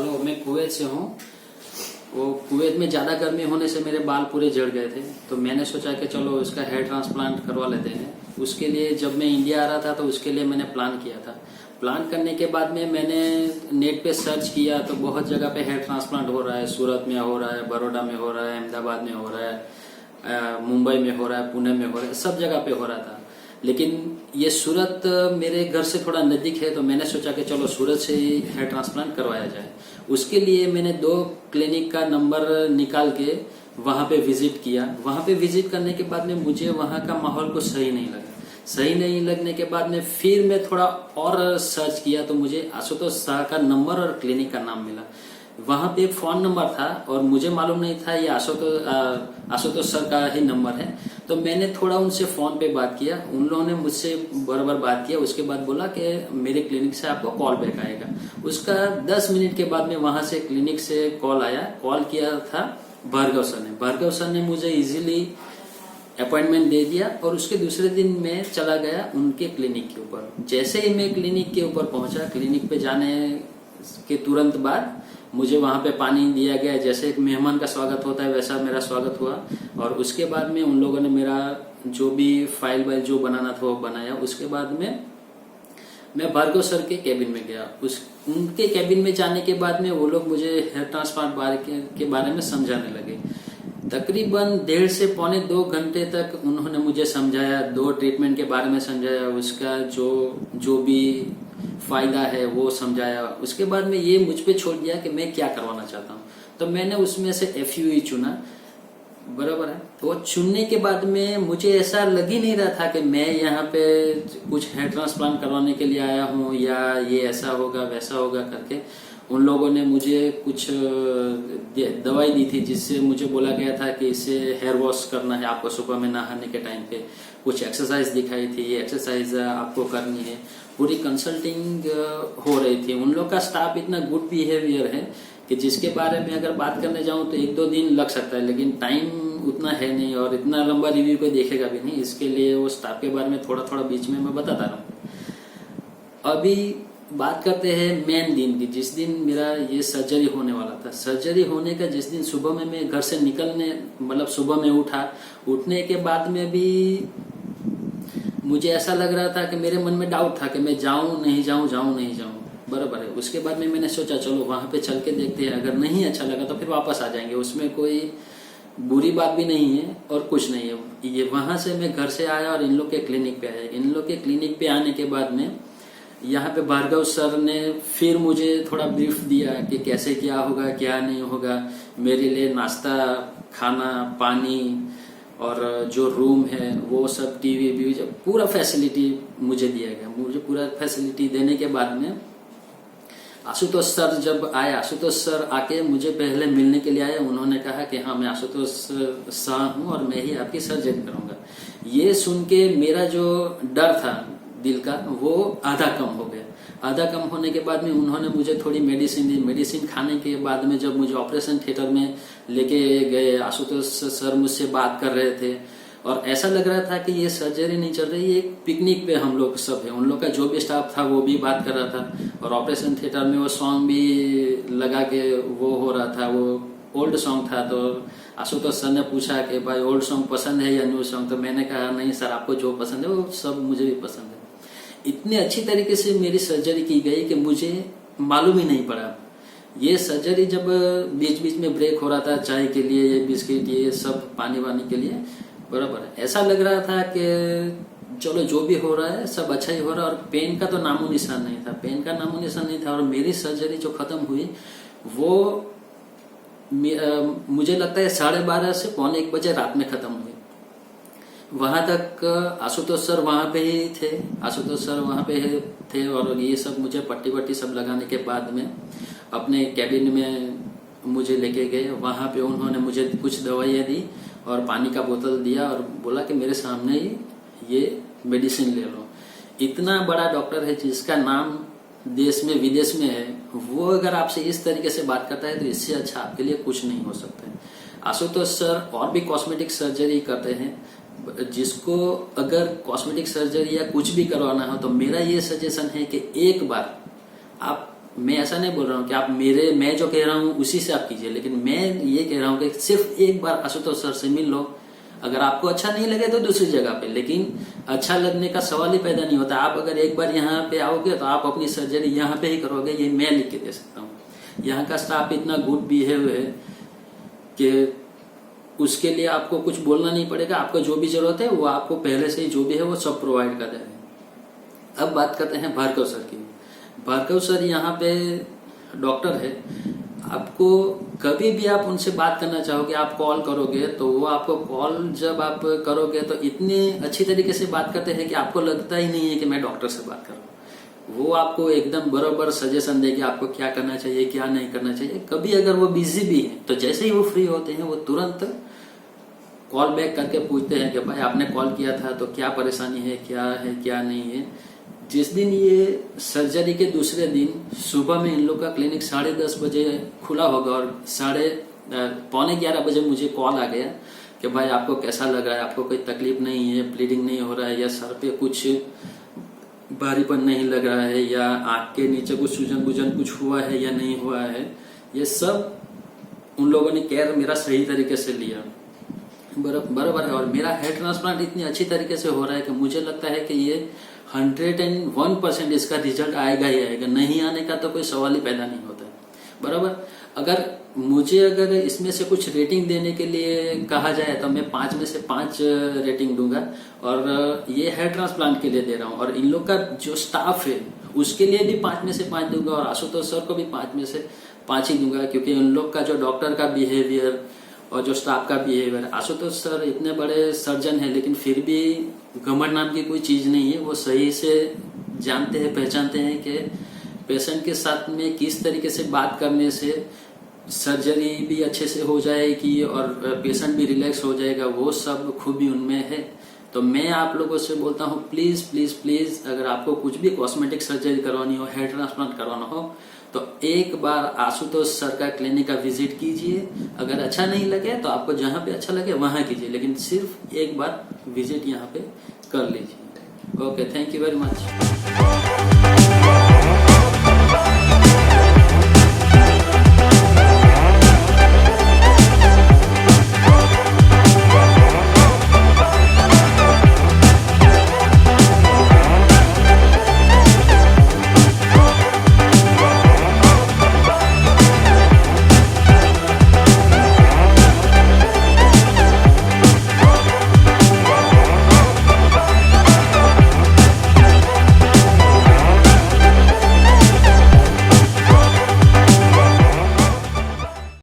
Hello, मैं Kuwait से हूँ। वो कुवैत में ज़्यादा गर्मी होने से मेरे बाल पूरे झड़ गए थे, तो मैंने सोचा कि चलो इसका हेयर ट्रांसप्लांट करवा लेते हैं। उसके लिए जब मैं इंडिया आ रहा था तो उसके लिए मैंने प्लान किया था। प्लान करने के बाद में मैंने नेट पे सर्च किया तो बहुत जगह पे हेयर ट्रांसप्लांट हो रहा है। सूरत में हो रहा है, बड़ौदा में हो रहा है, अहमदाबाद में हो रहा है, मुंबई में हो रहा है, पुणे में हो रहा है, सब जगह पे हो रहा था। लेकिन ये सूरत मेरे घर से थोड़ा नज़दीक है, तो मैंने सोचा कि चलो सूरत से ही हेयर ट्रांसप्लांट करवाया जाए। उसके लिए मैंने 2 क्लिनिक का नंबर निकाल के वहाँ पे विजिट किया। वहाँ पे विजिट करने के बाद में मुझे वहाँ का माहौल को सही नहीं लगा। सही नहीं लगने के बाद में फिर मैं थोड़ा और सर्च किया तो मुझे आशुतोष शाह का नंबर और क्लिनिक का नाम मिला। वहाँ पे एक फोन नंबर था और मुझे मालूम नहीं था ये आशुतोष सर का ही नंबर है। तो मैंने थोड़ा उनसे फोन पे बात किया। उन लोगों ने मुझसे बराबर बात किया। उसके बाद बोला कि मेरे क्लिनिक से आपको कॉल बैक आएगा। उसका 10 मिनट के बाद में वहां से क्लिनिक से कॉल आया। कॉल किया था भार्गव सर ने। भार्गव सर ने मुझे इजीली अपॉइंटमेंट दे दिया और उसके दूसरे दिन मैं चला गया उनके क्लिनिक के ऊपर। जैसे ही मैं क्लिनिक के ऊपर पहुंचा, क्लिनिक पे जाने के तुरंत बाद मुझे वहां पे पानी दिया गया। जैसे एक मेहमान का स्वागत होता है वैसा मेरा स्वागत हुआ। और उसके बाद में उन लोगों ने मेरा जो भी फाइल वाइल जो बनाना था वो बनाया। उसके बाद में मैं भार्गव सर के केबिन में गया। उनके केबिन में जाने के बाद में वो लोग मुझे हेयर ट्रांसप्लांट के बारे में समझाने लगे। तकरीबन 1.5 से पौने 2 घंटे तक उन्होंने मुझे समझाया, 2 ट्रीटमेंट के बारे में समझाया, उसका जो भी फायदा है वो समझाया। उसके बाद में ये मुझ पे छोड़ दिया कि मैं क्या करवाना चाहता हूँ। तो मैंने उसमें से FUE चुना, बराबर है। तो वो चुनने के बाद में मुझे ऐसा लग ही नहीं रहा था कि मैं यहाँ पे कुछ हेयर ट्रांसप्लांट करवाने के लिए आया हूँ या ये ऐसा होगा वैसा होगा करके। उन लोगों ने मुझे कुछ दवाई दी थी जिससे मुझे बोला गया था कि इससे हेयर वॉश करना है आपको सुबह में नहाने के टाइम पे। कुछ एक्सरसाइज दिखाई थी, ये एक्सरसाइज आपको करनी है। पूरी कंसल्टिंग हो रही थी। उन लोग का स्टाफ इतना गुड बिहेवियर है कि जिसके बारे में अगर बात करने जाऊं तो 1-2 दिन लग सकता है, लेकिन टाइम उतना है नहीं और इतना लंबा रिव्यू कोई देखेगा भी नहीं। इसके लिए वो स्टाफ के बारे में थोड़ा थोड़ा बीच में मैं बताता रहूं। अभी बात करते हैं मेन दिन की, जिस दिन मेरा ये सर्जरी होने वाला था। सर्जरी होने का जिस दिन सुबह में मैं घर से मतलब सुबह में उठने के बाद में भी मुझे ऐसा लग रहा था कि मेरे मन में डाउट था कि मैं जाऊं नहीं जाऊं, बराबर है। उसके बाद में मैंने सोचा चलो वहां पे चल के देखते हैं, अगर नहीं अच्छा लगा तो फिर वापस आ जाएंगे। उसमें कोई बुरी बात भी नहीं है और कुछ नहीं है। ये वहां से मैं घर से आया और इन लोग के क्लिनिक पे आया। इन लोग के क्लिनिक पे आने के बाद में यहाँ पे भार्गव सर ने फिर मुझे थोड़ा ब्रीफ दिया कि कैसे क्या होगा क्या नहीं होगा। मेरे लिए नाश्ता, खाना, पानी और जो रूम है वो सब, टीवी भी, पूरा फैसिलिटी मुझे दिया गया। मुझे पूरा फैसिलिटी देने के बाद में आशुतोष सर जब आए, आशुतोष सर आके मुझे पहले मिलने के लिए आए। उन्होंने कहा कि हाँ मैं आशुतोष शाह हूँ और मैं ही आपकी सर्जरी करूंगा। ये सुन के मेरा जो डर था दिल का वो आधा कम हो गया। आधा कम होने के बाद में उन्होंने मुझे थोड़ी मेडिसिन दी। मेडिसिन खाने के बाद में जब मुझे ऑपरेशन थिएटर में लेके गए, आशुतोष सर मुझसे बात कर रहे थे और ऐसा लग रहा था कि ये सर्जरी नहीं चल रही, एक पिकनिक पे हम लोग सब है। उन लोग का जो भी स्टाफ था वो भी बात कर रहा था और ऑपरेशन थिएटर में वो सॉन्ग भी लगा के वो हो रहा था। वो ओल्ड सॉन्ग था। तो आशुतोष सर ने पूछा कि भाई ओल्ड सॉन्ग पसंद है या न्यू सॉन्ग? तो मैंने कहा नहीं सर, आपको जो पसंद है वो सब मुझे भी पसंद है। इतने अच्छी तरीके से मेरी सर्जरी की गई कि मुझे मालूम ही नहीं पड़ा। ये सर्जरी जब बीच बीच में ब्रेक हो रहा था चाय के लिए, ये बिस्किट, ये सब पानी वानी के लिए, बराबर है, ऐसा लग रहा था कि चलो जो भी हो रहा है सब अच्छा ही हो रहा है। और पेन का तो नामो निशान नहीं था, पेन का नामो निशान नहीं था। और मेरी सर्जरी जो खत्म हुई वो मुझे लगता है 12:30 से पौने 1 बजे रात में खत्म हुई। वहां तक आशुतोष सर वहां पे ही थे। आशुतोष सर वहां पे थे और ये सब मुझे पट्टी सब लगाने के बाद में अपने कैबिन में मुझे लेके गए। वहां पे उन्होंने मुझे कुछ दवाइयाँ दी और पानी का बोतल दिया और बोला कि मेरे सामने ही ये मेडिसिन ले लो। इतना बड़ा डॉक्टर है जिसका नाम देश में विदेश में है, वो अगर आपसे इस तरीके से बात करता है तो इससे अच्छा आपके लिए कुछ नहीं हो सकता है। आशुतोष सर और भी कॉस्मेटिक सर्जरी करते हैं। जिसको अगर कॉस्मेटिक सर्जरी या कुछ भी करवाना हो तो मेरा ये सजेशन है कि एक बार आप मैं ऐसा नहीं बोल रहा हूँ कि आप मैं जो कह रहा हूँ उसी से आप कीजिए, लेकिन मैं ये कह रहा हूँ कि सिर्फ एक बार आशुतोष सर से मिल लो। अगर आपको अच्छा नहीं लगे तो दूसरी जगह पे, लेकिन अच्छा लगने का सवाल ही पैदा नहीं होता। आप अगर एक बार यहाँ पे आओगे तो आप अपनी सर्जरी यहाँ पे ही करोगे, ये मैं लिख के दे सकता हूँ। यहाँ का स्टाफ इतना गुड बिहेव है कि उसके लिए आपको कुछ बोलना नहीं पड़ेगा। आपको जो भी जरूरत है वो आपको पहले से ही जो भी है वो सब प्रोवाइड कर देंगे। अब बात करते हैं भार्गव सर की। भार्गव सर यहाँ पे डॉक्टर है। आपको कभी भी आप उनसे बात करना चाहोगे, आप कॉल करोगे तो वो आपको कॉल जब आप करोगे तो इतने अच्छी तरीके से बात करते हैं कि आपको लगता ही नहीं है कि मैं डॉक्टर से बात कर रहा हूँ। वो आपको एकदम बराबर सजेशन देगी आपको क्या करना चाहिए क्या नहीं करना चाहिए। कभी अगर वो बिजी भी है तो जैसे ही वो फ्री होते हैं वो तुरंत कॉल बैक करके पूछते हैं कि भाई आपने कॉल किया था तो क्या परेशानी है क्या नहीं है। जिस दिन ये सर्जरी के दूसरे दिन सुबह में इन लोग का क्लिनिक 10:30 बजे खुला होगा और 11:45 बजे मुझे कॉल आ गया कि भाई आपको कैसा लग रहा है, आपको कोई तकलीफ नहीं है, ब्लीडिंग नहीं हो रहा है, या सर पे कुछ भारीपन नहीं लग रहा है, या आंख के नीचे कुछ सूजन बुजन कुछ हुआ है या नहीं हुआ है। ये सब उन लोगों ने केयर मेरा सही तरीके से लिया, बराबर है। और मेरा हेयर ट्रांसप्लांट इतनी अच्छी तरीके से हो रहा है कि मुझे लगता है कि ये 101% इसका रिजल्ट आएगा ही आएगा। नहीं आने का तो कोई सवाल ही पैदा नहीं होता है, बराबर। अगर इसमें से कुछ रेटिंग देने के लिए कहा जाए तो मैं 5 में से 5 रेटिंग दूंगा, और ये हेयर ट्रांसप्लांट के लिए दे रहा हूँ। और इन लोग का जो स्टाफ है उसके लिए भी 5 में से 5 दूंगा, और आशुतोष सर को भी 5 में से 5 ही दूंगा, क्योंकि उन लोग का जो डॉक्टर का बिहेवियर और जो स्टाफ का बिहेवियर। आशुतोष सर इतने बड़े सर्जन हैं लेकिन फिर भी घमंड नाम की कोई चीज नहीं है। वो सही से जानते हैं, पहचानते हैं कि पेशेंट के साथ में किस तरीके से बात करने से सर्जरी भी अच्छे से हो जाएगी और पेशेंट भी रिलैक्स हो जाएगा, वो सब खूबी उनमें है। तो मैं आप लोगों से बोलता हूँ प्लीज प्लीज प्लीज, अगर आपको कुछ भी कॉस्मेटिक सर्जरी करवानी हो, हेयर ट्रांसप्लांट करवाना हो, तो एक बार आशुतोष सर का क्लिनिक का विजिट कीजिए। अगर अच्छा नहीं लगे तो आपको जहाँ पे अच्छा लगे वहां कीजिए, लेकिन सिर्फ एक बार विजिट यहाँ पे कर लीजिए। Okay, thank you very much.